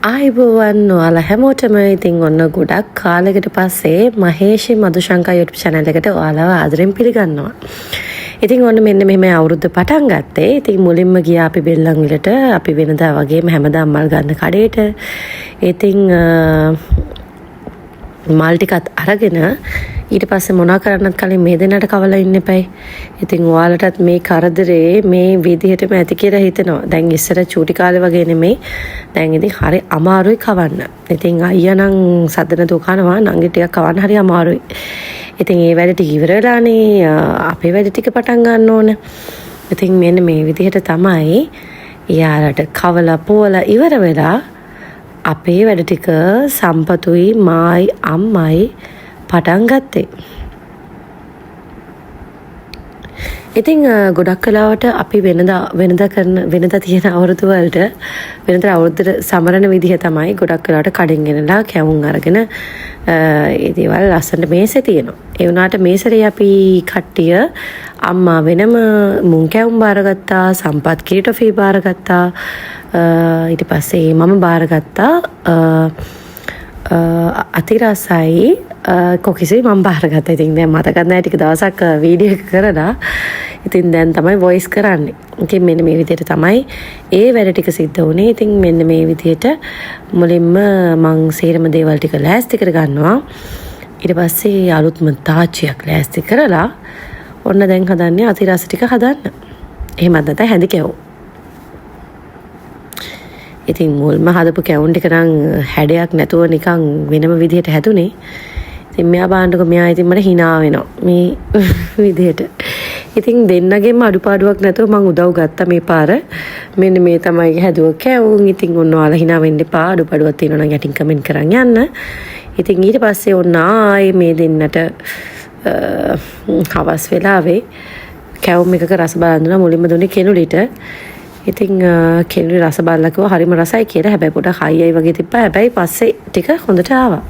ආයිබෝවන් ඔයාලා හැමෝටම ඉතින් ඔන්න ගොඩක් කාලෙකට පස්සේ මහේෂි මදුශංකා YouTube channel එකට ඔයාලව ආදරෙන් පිළිගන්නවා. ඉතින් ඔන්න මෙන්න මෙහෙම අවුරුද්ද පටන් ගත්තේ. ඉතින් මුලින්ම ගියා අපි බෙල්ලන්විලට අපි වෙනදා වගේම හැමදාම මල් ගන්න කඩේට. ඉතින් මල් ටිකත් අරගෙන ඊට පස්සේ මොනා කරන්නත් කලින් මේ දෙන්නට කවලා ඉන්න එපයි. ඉතින් ඔයාලටත් මේ කරදරේ මේ විදිහටම ඇති කියලා හිතෙනවා. දැන් ඉස්සර චූටි කාලේ වගේ නෙමෙයි. දැන් ඉතින් හරි අමාරුයි කවන්න. ඉතින් අයියා නම් සද්ද නැතුව කනවා නංගි ටිකක් කවන්න හරි අමාරුයි. ඉතින් ඒ වැඩ ටික ඉවර වෙලානේ අපේ වැඩ ටික පටන් ගන්න ඕන. ඉතින් මෙන්න මේ විදිහට තමයි යාලට කවලා පොවලා ඉවර වෙලා අපේ වැඩ ටික සම්පතුයි මායි අම්මයි පටන් ගත්තේ. ඉතින් ගොඩක් කලාවට අපි වෙනදා තියෙන අවුරුදු වලට වෙනදා අවුරුද්දට සමරන විදිහ තමයි ගොඩක් කලාවට කඩෙන් ගෙනලා කැවුම් අරගෙන ඒ දේවල් ලස්සනට මේසේ තියෙනවා. ඒ වුණාට මේසරේ අපි කට්ටිය අම්මා වෙනම මුං කැවුම් බාරගත්තා, සම්පත් කිරිටොෆී බාරගත්තා. ඊට පස්සේ මම බාරගත්තා අතිරසයි කොකිසි මම බාරගත්තා. ඉතින් දැන් මතකත් නැහැ ටික දවසක් වීඩියෝ එක කරලා. ඉතින් දැන් තමයි වොයිස් කරන්නේ. ඉතින් මෙන්න මේ විදිහට තමයි ඒ වැඩ ටික සිද්ධ වුණේ. ඉතින් මෙන්න මේ විදිහට මුලින්ම මං සේරම දේවල් ටික ලෑස්ති කර ගන්නවා. ඊට පස්සේ අලුත්ම තාච්චියක් ලෑස්ති කරලා ඔන්න දැන් හදන්නේ අතිරස ටික හදන්න. එහෙමත් නැත්නම් හැඳි කැවුම්. ඉතින් මුල්ම හදපු කැවුම් ටික නම් හැඩයක් නැතුව නිකන් වෙනම විදිහට හැදුනේ. ඉතින් මෙයා බාන්නකො මෙයා ඉතින් මට hina වෙනවා මේ විදිහට. ඉතින් දෙන්නගෙම අඩුපාඩුවක් නැතුව මං උදව් ගත්තා මේ පාර. මෙන්න මේ තමයි හැදුව කැවුම්. ඉතින් ඔන්න ඔයාලා hina වෙන්න එපා. අඩුපාඩුවක් තියෙනවා නම් යටින් කමෙන්ට් කරන් යන්න. ඉතින් ඊට පස්සේ ඔන්න ආයේ මේ දෙන්නට හවස් වෙලාවේ කැවුම් එකක රස බලන්න දුන්නා. මුලින්ම දුන්නේ කෙනුලිට. ඉතින් කෙනෙක් රස බලලා කිව්වා හරිම රසයි කියලා. හැබැයි පොඩක් හයියි වගේ තිබ්බා. හැබැයි පස්සේ ටික හොඳට ආවා.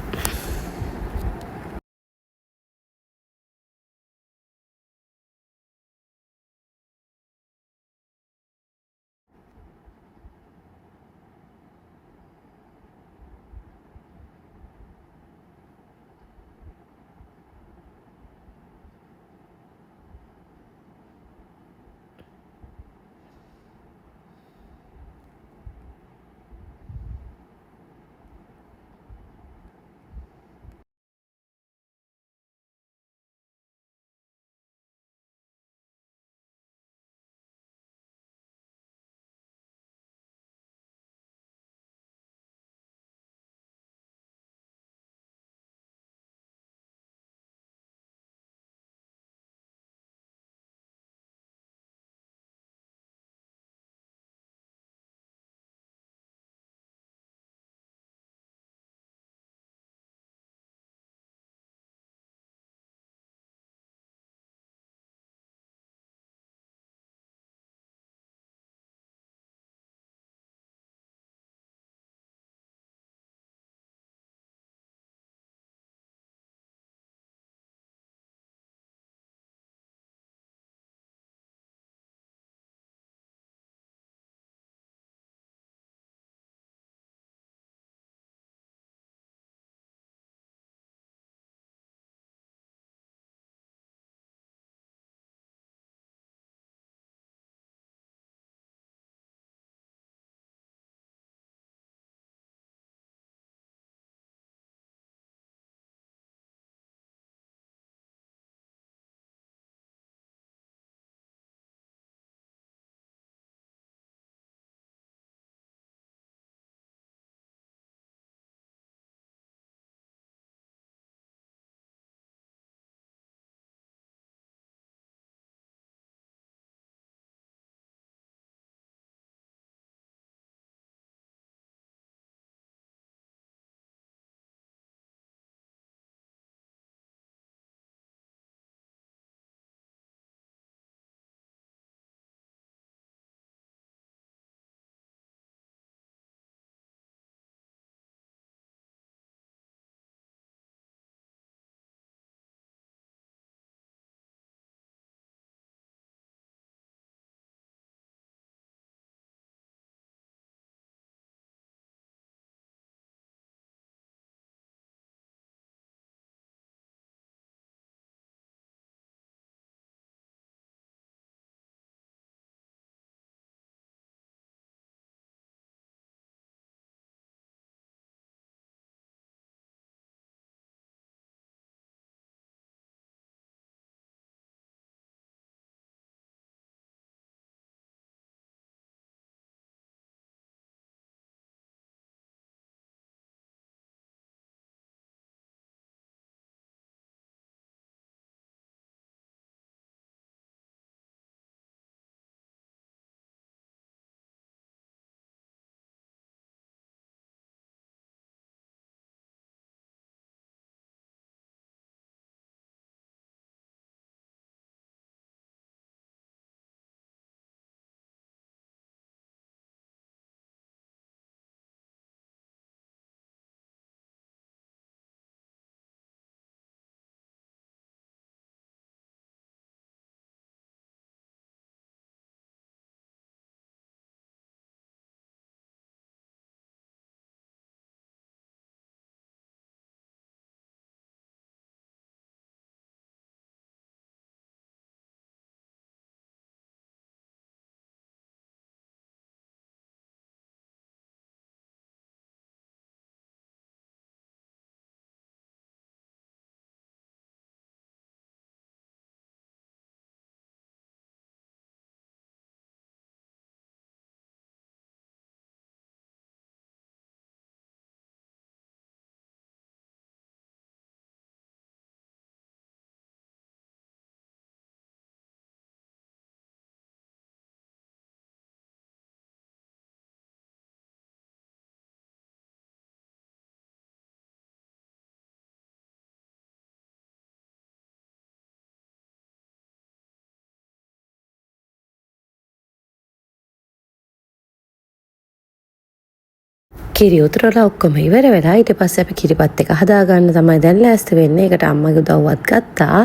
කිරි උතුරලා ඔක්කොම ඉවර වෙලා ඊට පස්සේ අපි කිරිපත් එක හදාගන්න තමයි දැන් ලෑස්ති වෙන්නේ. ඒකට අම්මගේ උදව්වත් ගත්තා.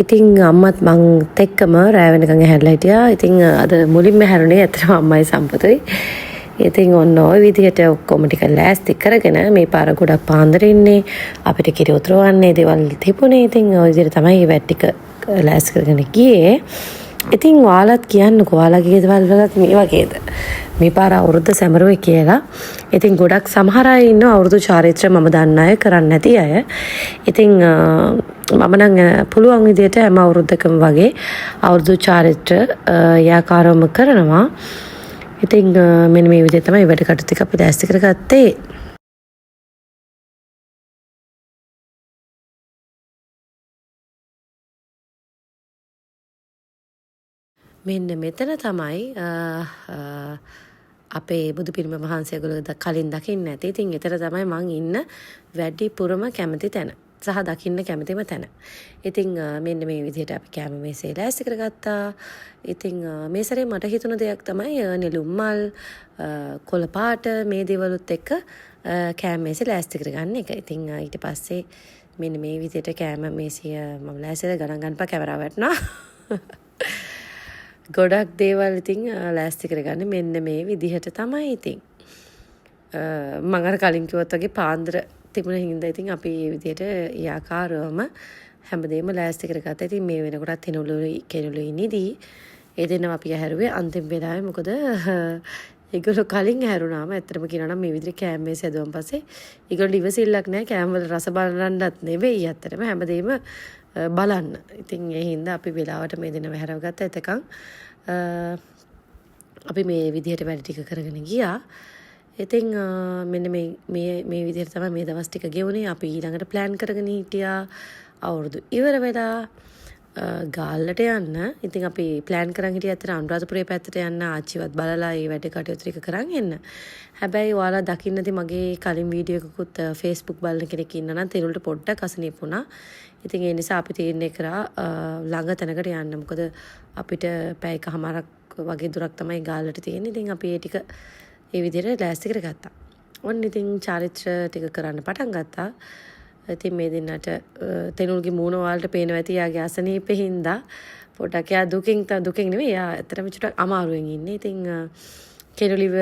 ඉතින් අම්මත් මං එක්කම රෑ වෙනකන් ඇහැරලා හිටියා. ඉතින් අද මුලින්ම හැරුණේ ඇත්තටම අම්මයි සම්පතුයි. ඉතින් ඔන්න ඔය විදිහට ඔක්කොම ටික ලෑස්ති කරගෙන මේ පාර ගොඩක් පාන්දර ඉන්නේ. අපිට කිරි උතුරවන්නේ දේවල් තිබුණේ. ඉතින් ඔය විදිහට තමයි මේ වැට් ටික ලෑස්ති කරගෙන ගියේ. ඉතින් ඔයාලත් කියන්නකෝ ඔයාලගේ දේවල් වලත් මේ වගේද මේ පාර අවුරුද්ද සැමරුවේ කියලා. ඉතින් ගොඩක් සමහර අය ඉන්නවා අවුරුදු චාරිත්‍ර මම දන්න අය කරන්නේ නැති අය. ඉතින් මම නම් පුළුවන් විදිහට හැම අවුරුද්දකම වගේ අවුරුදු චාරිත්‍ර යාකාරවම කරනවා. ඉතින් මෙන්න මේ විදිහට තමයි වැඩ කටයුතු ටික අපි දැස්ති කරගත්තේ. මෙන්න මෙතන තමයි අපේ බුදු පිළිම වහන්සේගොල්ලෝ කලින් දකින්න ඇති. ඉතින් එතන තමයි මං ඉන්න වැඩිපුරම කැමති තැන. සහ දකින්න කැමතිම තැන. ඉතින් මෙන්න මේ විදිහට අපි කැම මේසේ ලෑස්ති කරගත්තා. ඉතින් මේ සැරේ මට හිතුණ දෙයක් තමයි නෙළුම් මල් කොළ පාට මේ දේවලුත් එක්ක කැම මේසේ ලෑස්ති කරගන්න එක. ඉතින් ඊට පස්සේ මෙන්න මේ විදිහට කැම මේසිය මම ලෑස්තිලා ගණන් ගන්නපා කැමරාව වටනවා. ගොඩක් දේවල් ඉතින් ලෑස්ති කරගන්න මෙන්න මේ විදිහට තමයි ඉතින්. මම අර කලින් කිව්වත් වගේ පාන්දර තිබුණ හින්දා ඉතින් අපි මේ විදිහට යාකාරවම හැමදේම ලෑස්ති කරගත්තා. ඉතින් මේ වෙනකොටත් කෙනුලුයි නිදි. ඒ දෙන්නම අපි හැරුවේ අන්තිම වෙලාවේ. මොකද ඒගොල්ලෝ කලින් හැරුණාම ඇත්තටම කියනවා නම් මේ විදිහට කෑම මේස හැදුවන් පස්සේ ඒගොල්ලෝ ඉවසිල්ලක් නැහැ කෑම වල රස බලන්නත් නෙවෙයි ඇත්තටම හැමදේම බලන්න. ඉතින් ඒ හින්දා අපි වෙලාවට මේ දෙන්නම හැරව ගත්තා. එතකන් අපි මේ විදිහට වැඩ ටික කරගෙන ගියා. ඉතින් මෙන්න මේ විදිහට තමයි මේ දවස් ටික ගෙවුනේ. අපි ඊළඟට ප්ලෑන් කරගෙන හිටියා අවුරුදු ඉවර වෙලා ගාල්ලට යන්න. ඉතින් අපි ප්ලෑන් කරන් හිටියේ අතර අනුරාධපුරේ පැත්තට යන්න ආච්චිවත් බලලා ඒ වැඩ කටයුතු ටික කරන් එන්න. හැබැයි ඔයාලා දකින්නදී මගේ කලින් වීඩියෝ එකකුත් Facebook බලන කෙනෙක් ඉන්නා නම් තේරුල්ට පොඩ්ඩක් අසනීප වුණා. ඉතින් ඒ නිසා අපි තීරණය කරා ළඟ තැනකට යන්න. මොකද අපිට පැය එකමාරක් වගේ දුරක් තමයි ගාල්ලට තියෙන්නේ. ඉතින් අපි ඒ ටික ඒ විදිහට ලෑස්ති කරගත්තා. ඔන්න ඉතින් චාරිත්‍ර ටික කරන්න පටන් ගත්තා. ඉතින් මේ දෙන්නට තෙනුල්ගේ මූණ වලට පේනවා ඇති යාගේ අසනීපේ හින්දා පොඩක් යා දුකින් නෙවෙයි යා ඇත්තටම චුට්ටක් අමාරුවෙන් ඉන්නේ. ඉතින් කෙනුලිව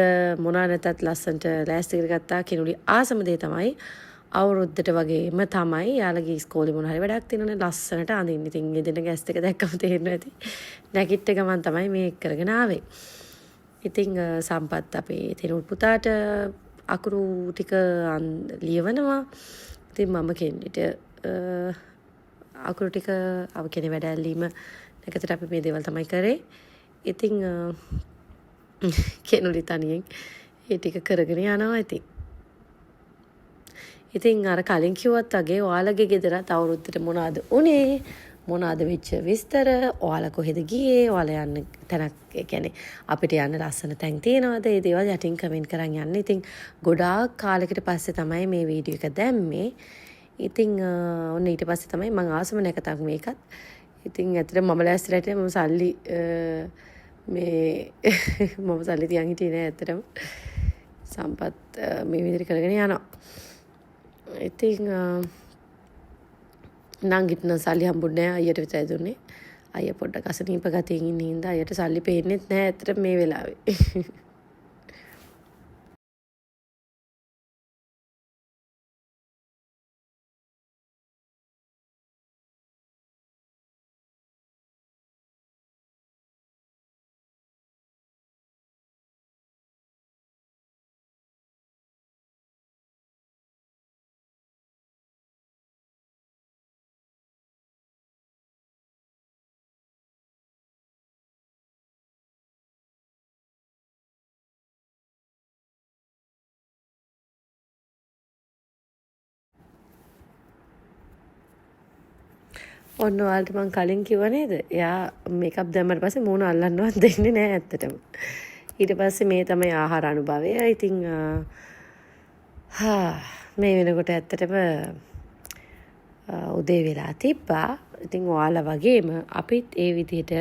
මොනවා නැතත් ලස්සන්ට ලෑස්ති කරගත්තා. කෙනුලි ආසම දේ තමයි අවුරුද්දට වගේම තමයි යාළගේ ඉස්කෝලේ මොන හරි වැඩක් තියෙනවනේ ලස්සනට අඳින්න. ඉතින් මේ දෙන්න ගැස් එක දැක්කම තේරෙනවා ඇති. නැගිට ගමන් තමයි මේක කරගෙන ආවේ. ඉතින් සම්පත් අපේ තෙනුල් පුතාට අකුරු ටික ලියවනවා. ඉතින් මම කෙනෙක්ට අකුරු ටික අව කෙනේ වැඩ ඇල්ලීම නැකතට අපි මේ දේවල් තමයි කරේ. ඉතින් කෙනුලි තනියෙන් ඒ ටික කරගෙන යනවා ඉතින්. ඉතින් අර කලින් කිව්වත් වගේ ඔයාලගේ ගෙදරත් අවුරුද්දට මොනවාද උනේ? මොනවාද වෙච්ච විස්තර? ඔයාලා කොහෙද ගියේ? ඔයාලා යන්න තැනක් කියන්නේ අපිට යන්න ලස්සන තැන් තියෙනවද? ඒ දේවල් යටින් කමෙන්ට් කරන් යන්න. ඉතින් ගොඩාක් කාලයකට පස්සේ තමයි මේ වීඩියෝ එක දැම්මේ. ඉතින් ඔන්න ඊට පස්සේ තමයි මම ආසම නැකතක් මේකත්. ඉතින් ඇත්තට මම ලෑස්තිලා හිටියේ මම සල්ලි මම සල්ලි තියන් හිටියේ නෑ ඇත්තටම. සම්පත් මේ විදිහට කරගෙන යනවා. ඉතින් නංගිට නම් සල්ලි හම්බුනේ නැහැ අයියට විතරයි දුන්නේ. අයියා පොඩ්ඩක් අසනීප ගතියින් ඉන්න හින්දා අයියට සල්ලි පේන්නේත් නැහැ ඇත්තට මේ වෙලාවේ. ඔන්න ඔයාලට මං කලින් කිව්ව නේද? එයා මේකප් දැම්මට පස්සේ මූණ අල්ලන්නවත් දෙන්නේ නැහැ ඇත්තටම. ඊට පස්සේ මේ තමයි ආහාර අනුභවය. ඉතින් මේ වෙනකොට ඇත්තටම උදේ වෙලා තිබ්බා. ඉතින් ඔයාලා වගේම අපිත් ඒ විදිහට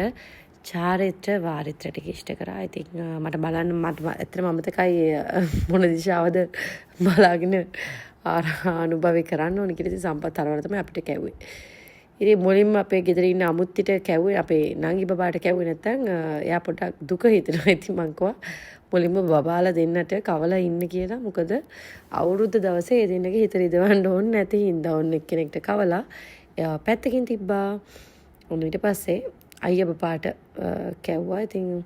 චාරිත්‍ර වාරිත්‍ර ටික ඉෂ්ට කරා. ඉතින් මට බලන්න මට ඇත්තටම අමතකයි මොන දිශාවද බලාගෙන අනුභවය කරන්න ඕනේ කියලා. ඉතින් සම්පත් හරවලා තමයි අපිට කැව්වේ. ඉතින් මුලින්ම අපේ ගෙදර ඉන්න අමුත්තිට කැව්වේ අපේ නංගි බබාට කැව්වේ නැත්නම් එයා පොඩක් දුක හිතෙනවා. ඉතින් මං කිව්වා මුලින්ම බබාලා දෙන්නට කවලා ඉන්න කියලා. මොකද අවුරුද්ද දවසේ ඒ දෙන්නගේ හිත රිදවන්න ඕනේ නැති හින්දා ඔන්න එක්කෙනෙක්ට කවලා එයා පැත්තකින් තිබ්බා. ඔන්න ඊට පස්සේ අයියා බපාට කැව්වා. ඉතින්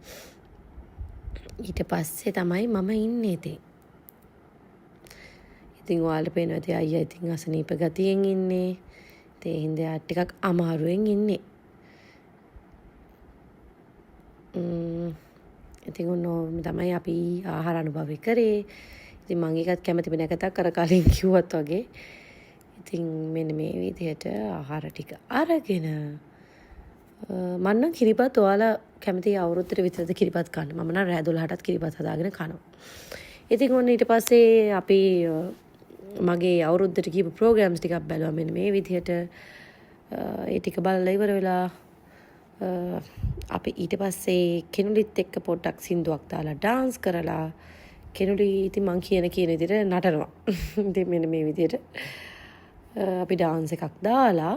ඊට පස්සේ තමයි මම ඉන්නේ ඉතින්. ඉතින් ඔයාලට පේනවා ඉතින් අයියා ඉතින් අසනීප ගතියෙන් ඉන්නේ. ඒ හින්දා යා ටිකක් අමාරුවෙන් ඉන්නේ. ඉතින් ඔන්න තමයි අපි ආහාර අනුභවය කරේ. ඉතින් මම ඒකත් කැමති නැකතක් අර කලින් කිව්වත් වගේ. ඉතින් මෙන්න මේ විදිහට ආහාර ටික අරගෙන මම නම් කිරිබත් ඔයාලා කැමති අවුරුද්දට විතරද කිරිබත් කන්න. මම නම් රෑ 12ටත් කිරිබත් හදාගෙන කනවා. ඉතින් ඔන්න ඊට පස්සේ අපි මගේ අවුරුද්දට කියපු ප්‍රෝග්‍රෑම්ස් ටිකක් බැලුවා මෙන්න මේ විදිහට. ඒ ටික බලලා ඉවර වෙලා අපි ඊට පස්සේ කෙනුලිත් එක්ක පොඩ්ඩක් සින්දුවක් දාලා ඩාන්ස් කරලා කෙනුලි ඉතින් මං කියන විදිහට නටනවා. ඉතින් මෙන්න මේ විදිහට අපි ඩාන්ස් එකක් දාලා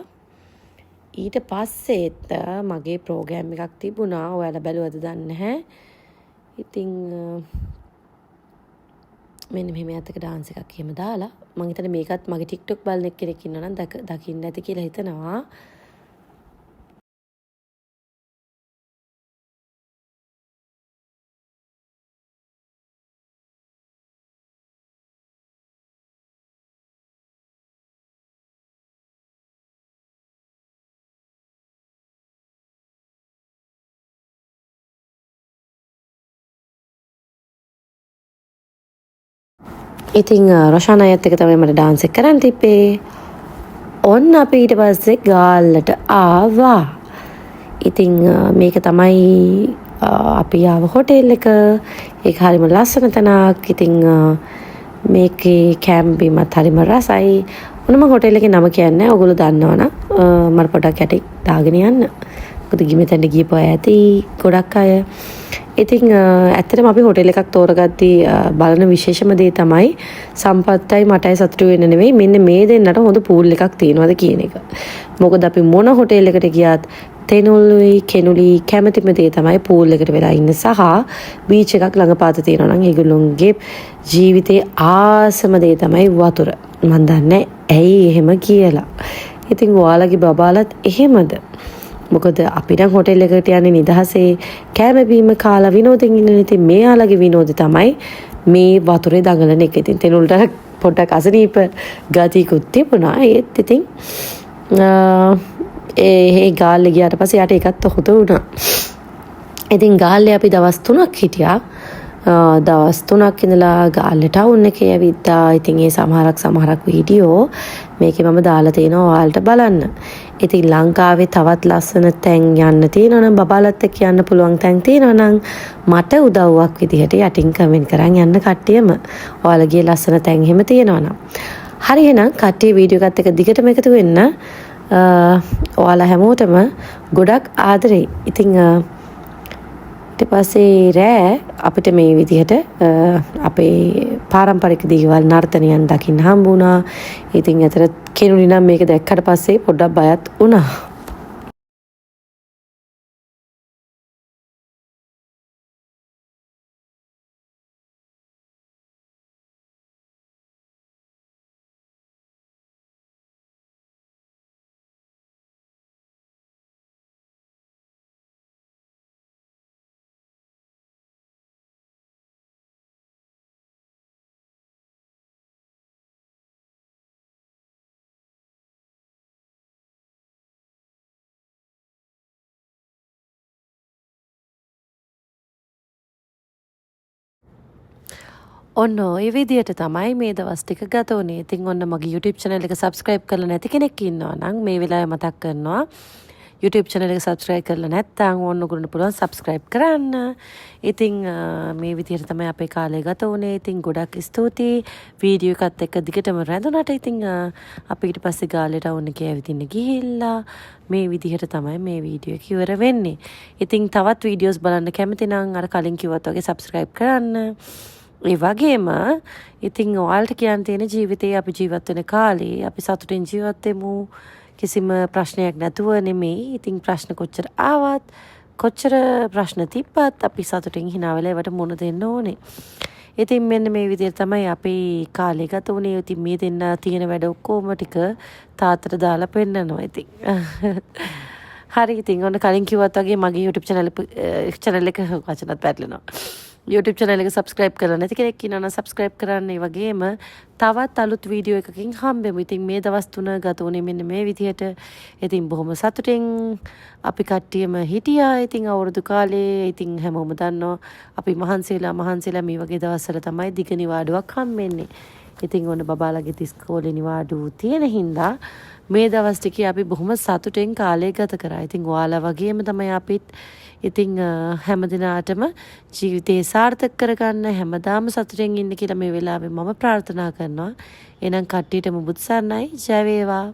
ඊට පස්සෙත් මගේ ප්‍රෝග්‍රෑම් එකක් තිබුණා. ඔයාලා බැලුවද දන්නේ නැහැ. ඉතින් මෙන්න මෙහෙම යතක ඩාන්ස් එකක් එහෙම දාලා මම හිතන්නේ මේකත් මගේ TikTok බලන කෙනෙක් ඉන්නවා නම් දකින්න ඇති කියලා හිතනවා. ඉතින් රොෂාන් අයත් එක තමයි මට ඩාන්ස් එක කරන්න තිබ්බේ. ඔන්න අපි ඊට පස්සේ ගාල්ලට ආවා. ඉතින් මේක තමයි අපි ආව හොටෙල් එක. ඒක හරිම ලස්සන තැනක්. ඉතින් මේකේ කැම්පිමත් හරිම රසයි. ඔන්න මම හොටෙල් එකේ නම කියන්නේ ඔයගොල්ලෝ දන්නවනම් මට පොඩක් යටි දාගෙන යන්න. මොකද ගිමෙතෙන්ට ගියපුවා ඇති ගොඩක් අය. ඉතින් ඇත්තටම අපි හොටෙල් එකක් තෝරගද්දී බලන විශේෂම දේ තමයි සම්පත්තයි මටයි සතුටු වෙන්න නෙවෙයි මෙන්න මේ දෙන්නට හොඳ පූල් එකක් තියෙනවද කියන එක. මොකද අපි මොන හොටෙල් එකට ගියත් තෙනුලුයි කෙනුලි කැමතිම දේ තමයි පූල් එකට වෙලා ඉන්න සහ බීච් එකක් ළඟපාත තියෙනවා නම් ඒගොල්ලොන්ගේ ජීවිතේ ආසම දේ තමයි වතුර. මන් දන්නේ ඇයි එහෙම කියලා. ඉතින් ඔයාලගේ බබාලත් එහෙමද? මොකද අපි නම් හොටෙල් එකට යන්නේ නිදහසේ කෑම බීම කාලා විනෝදෙන් ඉන්න. ඉතින් මෙයාලගේ විනෝදය තමයි මේ වතුරේ දඟලන එක. ඉතින් තෙනුල්ට පොඩ්ඩක් අසනීප ගතියකුත් තිබුණා. ඒත් ඉතින් ඒ ගාල්ලේ ගියාට පස්සේ යට එකත් හොද වුණා. ඉතින් ගාල්ලේ අපි දවස් 3ක් හිටියා. දවස් 3ක් ඉඳලා ගාල්ලේ ටවුන් එකේ ඇවිද්දා. ඉතින් ඒ සමහරක් වීඩියෝ මේකේ මම දාලා තියෙනවා ඔයාලට බලන්න. ඉතින් ලංකාවේ තවත් ලස්සන තැන් යන්න තියෙනවා නම් බබාලත් එක්ක යන්න පුළුවන් තැන් තියෙනවා නම් මට උදව්වක් විදිහට යටින් කමෙන්ට් කරන් යන්න කට්ටියම. ඔයාලගේ ලස්සන තැන් එහෙම තියෙනවා නම්. හරි එහෙනම් කට්ටිය වීඩියෝ එකත් එක්ක දිගටම එකතු වෙන්න. ඔයාලා හැමෝටම ගොඩක් ආදරේ. ඉතින් ඊට පස්සේ රෑ අපිට මේ විදිහට අපේ පාරම්පරික දේවල් නර්තනයන් දකින්න හම්බ වුණා. ඉතින් අතර කෙනුලි නම් මේක දැක්කට පස්සේ පොඩ්ඩක් බයත් වුණා. ඔන්න ඔය විදියට තමයි මේ දවස් ටික ගත වුනේ. ඉතින් ඔන්න මගේ YouTube channel එක subscribe කරලා නැති කෙනෙක් ඉන්නවා නම් මේ වෙලාවේ මතක් කරනවා YouTube channel එක subscribe කරලා නැත්නම් ඕන්න ඔයගොල්ලන්ට පුළුවන් subscribe කරන්න. ඉතින් මේ විදිහට තමයි අපේ කාලය ගත වුණේ. ඉතින් ගොඩක් ස්තුතියි වීඩියෝ එකත් එක්ක දිගටම රැඳුණාට. ඉතින් අපි ඊට පස්සේ ගාලේට වුණ ගිහින් ගිහිල්ලා මේ විදිහට තමයි මේ වීඩියෝ එක ඉවර වෙන්නේ. ඉතින් තවත් වීඩියෝස් බලන්න කැමති නම් අර කලින් කිව්වත් වගේ subscribe කරන්න. ඒ වගේම ඉතින් ඔයාලට කියන්න තියෙන ජීවිතේ අපි ජීවත් වෙන කාලේ අපි සතුටින් ජීවත් වෙමු. කිසිම ප්‍රශ්නයක් නැතුව නෙමෙයි. ඉතින් ප්‍රශ්න කොච්චර ආවත් කොච්චර ප්‍රශ්න තිබ්බත් අපි සතුටින් hina වෙලා ඒවට මුහුණ දෙන්න ඕනේ. ඉතින් මෙන්න මේ විදිහට තමයි අපේ කාලය ගත වුණේ. ඉතින් මේ දෙන්න තියෙන වැඩ ඔක්කොම ටික තාත්තට දාලා පෙන්නනවා ඉතින්. හරි ඉතින් ඔන්න කලින් කිව්වත් වගේ මගේ YouTube channel එක වචනත් පැටලෙනවා. YouTube channel එක subscribe කරලා නැති කෙනෙක් ඉන්නවා නම් subscribe කරන්න. ඒ වගේම තවත් අලුත් වීඩියෝ එකකින් හම්බෙමු. ඉතින් මේ දවස් 3 ගත වුණේ මෙන්න මේ විදිහට. ඉතින් බොහොම සතුටින් අපි කට්ටියම හිටියා. ඉතින් අවුරුදු කාලේ ඉතින් හැමෝම දන්නවා අපි මහන්සිලා මේ වගේ දවස්වල තමයි දිග නිවාඩුවක් හම්බෙන්නේ. ඉතින් ඔන්න බබාලගේ ඉස්කෝලේ නිවාඩු තියෙන හින්දා මේ දවස් ටිකේ අපි බොහොම සතුටෙන් කාලය ගත කරා. ඉතින් ඔයාලා වගේම තමයි අපිත් ඉතින් හැමදිනාටම ජීවිතේ සාර්ථක කරගන්න හැමදාම සතුටෙන් ඉන්න කියලා මේ වෙලාවේ මම ප්‍රාර්ථනා කරනවා. එහෙනම් කට්ටියටම බුත් සරණයි. ජය වේවා.